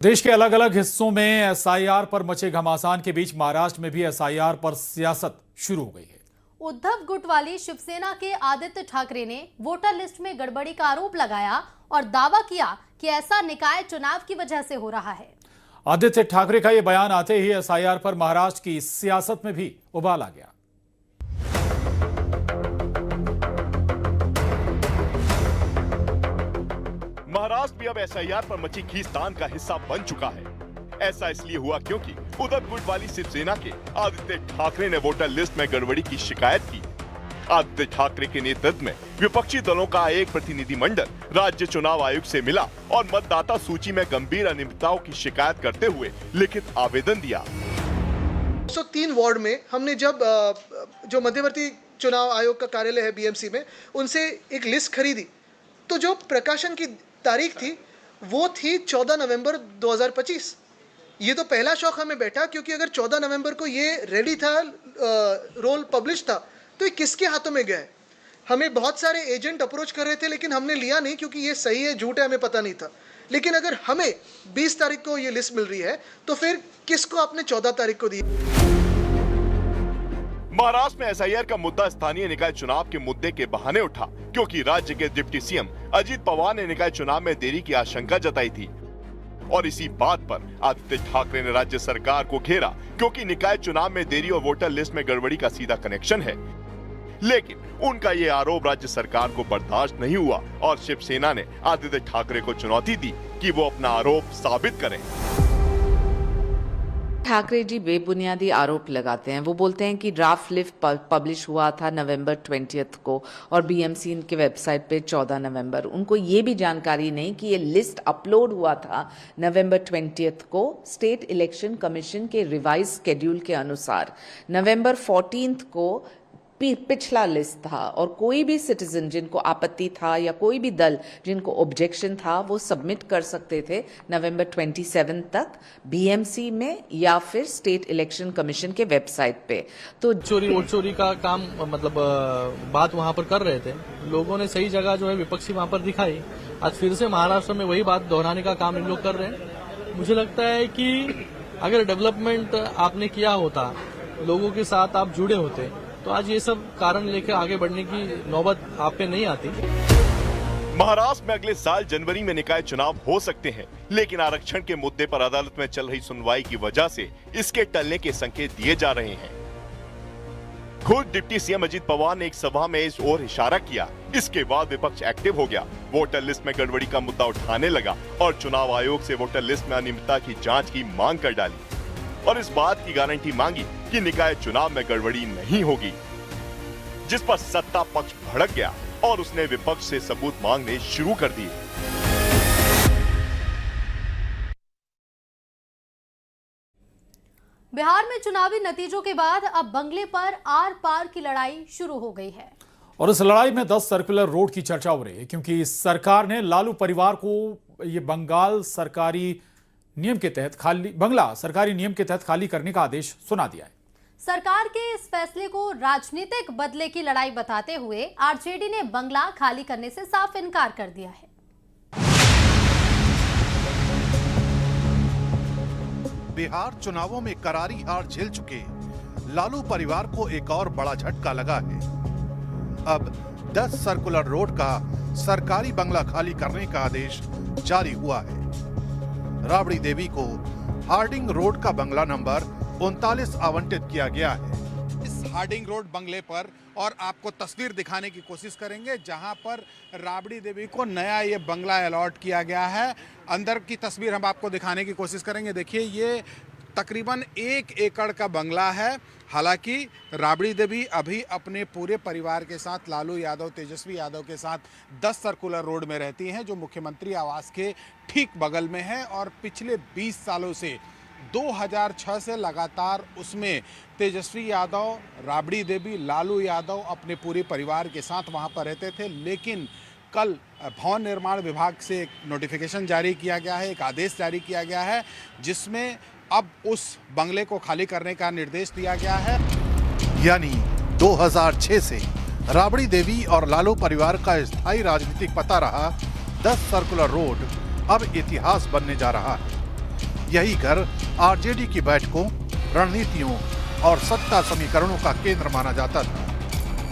देश के अलग अलग हिस्सों में एसआईआर पर मचे घमासान के बीच महाराष्ट्र में भी एसआईआर पर सियासत शुरू हो गई है। उद्धव गुट वाली शिवसेना के आदित्य ठाकरे ने वोटर लिस्ट में गड़बड़ी का आरोप लगाया और दावा किया कि ऐसा निकाय चुनाव की वजह से हो रहा है। आदित्य ठाकरे का यह बयान आते ही एसआईआर पर महाराष्ट्र की सियासत में भी उबाल आ गया। महाराष्ट्र भी अब एसआईआर पर मची खींचतान का हिस्सा बन चुका है। ऐसा इसलिए हुआ क्योंकि उद्धव गुट वाली शिवसेना के आदित्य ठाकरे ने वोटर लिस्ट में गड़बड़ी की शिकायत की। आदित्य ठाकरे के नेतृत्व में विपक्षी दलों का एक प्रतिनिधिमंडल राज्य चुनाव आयोग से मिला और मतदाता सूची में गंभीर अनियमितताओं की शिकायत करते हुए लिखित आवेदन दिया। 103 वार्ड में हमने जब जो मध्यवर्ती चुनाव आयोग का कार्यालय है बीएमसी में, उनसे एक लिस्ट खरीदी, तो जो प्रकाशन की तारीख थी वो थी 14 नवंबर 2025। ये तो पहला शौक हमें बैठा, क्योंकि अगर 14 नवंबर को ये रेडी था, रोल पब्लिश था, तो ये किसके हाथों में गया है? हमें बहुत सारे एजेंट अप्रोच कर रहे थे, लेकिन हमने लिया नहीं, क्योंकि ये सही है झूठ है हमें पता नहीं था। लेकिन अगर हमें 20 तारीख को ये लिस्ट मिल रही है, तो फिर किसको आपने 14 तारीख को दी? महाराष्ट्र में एसआईआर का मुद्दा स्थानीय निकाय चुनाव के मुद्दे के बहाने उठा, क्योंकि राज्य के डिप्टी सीएम अजीत पवार ने निकाय चुनाव में देरी की आशंका जताई थी और इसी बात पर आदित्य ठाकरे ने राज्य सरकार को घेरा, क्योंकि निकाय चुनाव में देरी और वोटर लिस्ट में गड़बड़ी का सीधा कनेक्शन है। लेकिन उनका ये आरोप राज्य सरकार को बर्दाश्त नहीं हुआ और शिवसेना ने आदित्य ठाकरे को चुनौती दी कि वो अपना आरोप साबित करें। ठाकरे जी बेबुनियादी आरोप लगाते हैं। वो बोलते हैं कि ड्राफ्ट लिस्ट पब्लिश हुआ था नवंबर 20 को और बीएमसी के वेबसाइट पे 14 नवंबर। उनको ये भी जानकारी नहीं कि ये लिस्ट अपलोड हुआ था नवंबर 20 को स्टेट इलेक्शन कमीशन के रिवाइज स्केड्यूल के अनुसार। नवंबर 14 को पिछला लिस्ट था और कोई भी सिटीजन जिनको आपत्ति था या कोई भी दल जिनको ऑब्जेक्शन था वो सबमिट कर सकते थे नवंबर 27 तक बीएमसी में या फिर स्टेट इलेक्शन कमीशन के वेबसाइट पे। तो वोट चोरी का काम मतलब बात वहां पर कर रहे थे लोगों ने, सही जगह जो है विपक्षी वहां पर दिखाई। आज फिर से महाराष्ट्र में वही बात दोहराने का काम इन लोग कर रहे हैं। मुझे लगता है कि अगर डेवलपमेंट आपने किया होता, लोगों के साथ आप जुड़े होते, तो आज ये सब कारण लेकर आगे बढ़ने की नौबत आप पे नहीं आती। महाराष्ट्र में अगले साल जनवरी में निकाय चुनाव हो सकते हैं, लेकिन आरक्षण के मुद्दे पर अदालत में चल रही सुनवाई की वजह से इसके टलने के संकेत दिए जा रहे हैं। खुद डिप्टी सीएम अजीत पवार ने एक सभा में इस ओर इशारा किया। इसके बाद विपक्ष एक्टिव हो गया, वोटर लिस्ट में गड़बड़ी का मुद्दा उठाने लगा और चुनाव आयोग से वोटर लिस्ट में अनियमितता की जांच की मांग कर डाली और इस बात की गारंटी मांगी कि निकाय चुनाव में गड़बड़ी नहीं होगी, जिस पर सत्ता पक्ष भड़क गया और उसने विपक्ष से सबूत मांगने शुरू कर दिए। बिहार में चुनावी नतीजों के बाद अब बंगले पर आर पार की लड़ाई शुरू हो गई है और इस लड़ाई में 10 सर्कुलर रोड की चर्चा हो रही है, क्योंकि सरकार ने लालू परिवार को ये बंगला सरकारी नियम के तहत खाली करने का आदेश सुना दिया है। सरकार के इस फैसले को राजनीतिक बदले की लड़ाई बताते हुए आरजेडी ने बंगला खाली करने से साफ इनकार कर दिया है। बिहार चुनावों में करारी हार झेल चुके लालू परिवार को एक और बड़ा झटका लगा है। अब 10 सर्कुलर रोड का सरकारी बंगला खाली करने का आदेश जारी हुआ है। राबड़ी देवी को हार्डिंग रोड का बंगला नंबर 39 आवंटित किया गया है। इस हार्डिंग रोड बंगले पर और आपको तस्वीर दिखाने की कोशिश करेंगे, जहां पर राबड़ी देवी को नया ये बंगला अलॉट किया गया है। अंदर की तस्वीर हम आपको दिखाने की कोशिश करेंगे। देखिए, ये तकरीबन 1 एकड़ का बंगला है। हालांकि राबड़ी देवी अभी अपने पूरे परिवार के साथ लालू यादव, तेजस्वी यादव के साथ 10 सर्कुलर रोड में रहती हैं, जो मुख्यमंत्री आवास के ठीक बगल में है और पिछले 20 सालों से 2006 से लगातार उसमें तेजस्वी यादव, राबड़ी देवी, लालू यादव अपने पूरे परिवार के साथ वहां पर रहते थे। लेकिन कल भवन निर्माण विभाग से एक नोटिफिकेशन जारी किया गया है, एक आदेश जारी किया गया है, जिसमें अब उस बंगले को खाली करने का निर्देश दिया गया है। यानी 2006 से राबड़ी देवी और लालू परिवार का स्थायी राजनीतिक पता रहा 10 सर्कुलर रोड अब इतिहास बनने जा रहा है। यही घर आरजेडी की बैठकों, रणनीतियों और सत्ता समीकरणों का केंद्र माना जाता था।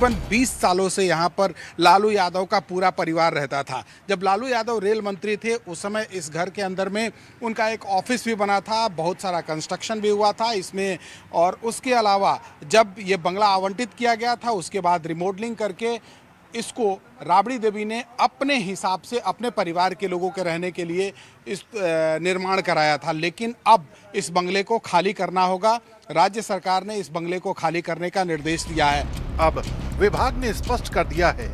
20 सालों से यहाँ पर लालू यादव का पूरा परिवार रहता था। जब लालू यादव रेल मंत्री थे उस समय इस घर के अंदर में उनका एक ऑफिस भी बना था, बहुत सारा कंस्ट्रक्शन भी हुआ था इसमें। और उसके अलावा जब ये बंगला आवंटित किया गया था उसके बाद रिमॉडलिंग करके इसको राबड़ी देवी ने अपने हिसाब से अपने परिवार के लोगों के रहने के लिए इस निर्माण कराया था। लेकिन अब इस बंगले को खाली करना होगा। राज्य सरकार ने इस बंगले को खाली करने का निर्देश दिया है। अब विभाग ने स्पष्ट कर दिया है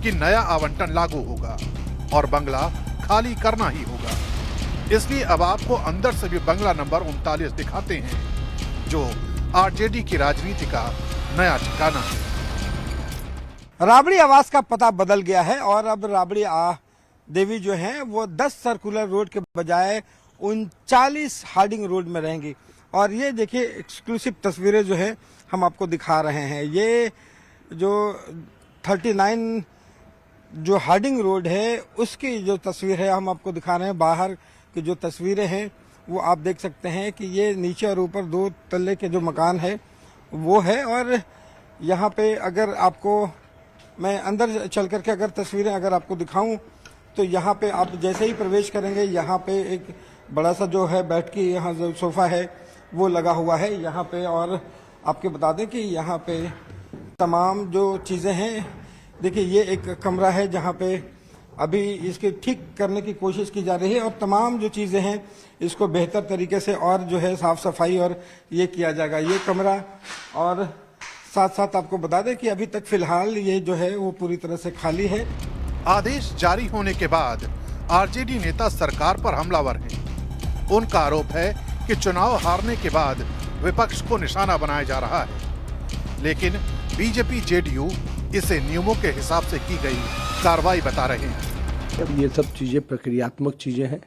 कि नया आवंटन लागू होगा और बंगला खाली करना ही होगा। इसलिए अब आपको अंदर से भी बंगला नंबर 39 दिखाते हैं, जो आरजेडी की राजनीति का नया ठिकाना है। राबड़ी आवास का पता बदल गया है और अब राबड़ी देवी जो हैं वो 10 सर्कुलर रोड के बजाय 39 हार्डिंग रोड में रहेंगी। और ये देखिए एक्सक्लूसिव तस्वीरें जो है हम आपको दिखा रहे हैं। ये जो 39 जो हार्डिंग रोड है उसकी जो तस्वीर है हम आपको दिखा रहे हैं। बाहर की जो तस्वीरें हैं वो आप देख सकते हैं कि ये नीचे और ऊपर 2 तल्ले के जो मकान है वो है। और यहाँ पे अगर आपको मैं अंदर चल करके अगर तस्वीरें अगर आपको दिखाऊं तो यहाँ पे आप जैसे ही प्रवेश करेंगे यहाँ पे एक बड़ा सा जो है बैठ के यहाँ जो सोफा है वो लगा हुआ है यहाँ पे। और आपके बता दें कि यहाँ पे तमाम जो चीज़ें हैं, देखिए ये एक कमरा है जहाँ पे अभी इसके ठीक करने की कोशिश की जा रही है और तमाम जो चीज़ें हैं इसको बेहतर तरीके से और जो है साफ सफाई और ये किया जाएगा ये कमरा। और साथ साथ आपको बता दें कि अभी तक फिलहाल ये जो है वो पूरी तरह से खाली है। आदेश जारी होने के बाद आरजेडी नेता सरकार पर हमलावर हैं। उनका आरोप है कि चुनाव हारने के बाद विपक्ष को निशाना बनाया जा रहा है, लेकिन बीजेपी जेडीयू इसे नियमों के हिसाब से की गई कार्रवाई बता रहे हैं। अब ये सब चीज़ें प्रक्रियात्मक चीज़ें हैं।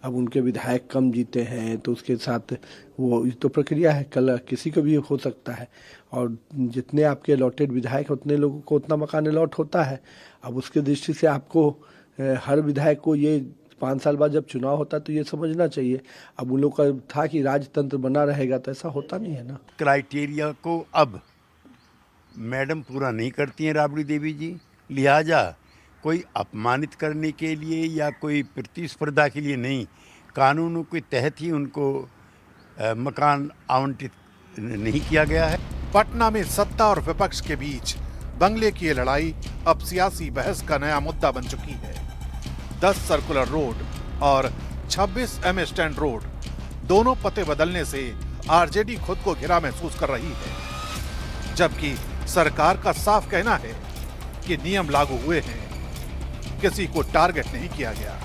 अब उनके विधायक कम जीते हैं तो उसके साथ वो तो प्रक्रिया है, कल किसी को भी हो सकता है। और जितने आपके अलॉटेड विधायक उतने लोगों को उतना मकान अलॉट होता है। अब उसके दृष्टि से आपको हर विधायक को ये 5 साल बाद जब चुनाव होता है तो ये समझना चाहिए। अब उन लोग का था कि राजतंत्र बना रहेगा, तो ऐसा होता नहीं है ना। क्राइटेरिया को अब मैडम पूरा नहीं करती हैं राबड़ी देवी जी, लिहाजा कोई अपमानित करने के लिए या कोई प्रतिस्पर्धा के लिए नहीं, कानूनों के तहत ही उनको मकान आवंटित नहीं किया गया है। पटना में सत्ता और विपक्ष के बीच बंगले की ये लड़ाई अब सियासी बहस का नया मुद्दा बन चुकी है। 10 सर्कुलर रोड और 26 एम स्टैंड रोड दोनों पते बदलने से आरजेडी खुद को घिरा महसूस कर रही है, जबकि सरकार का साफ कहना है कि नियम लागू हुए हैं, किसी को टारगेट नहीं किया गया।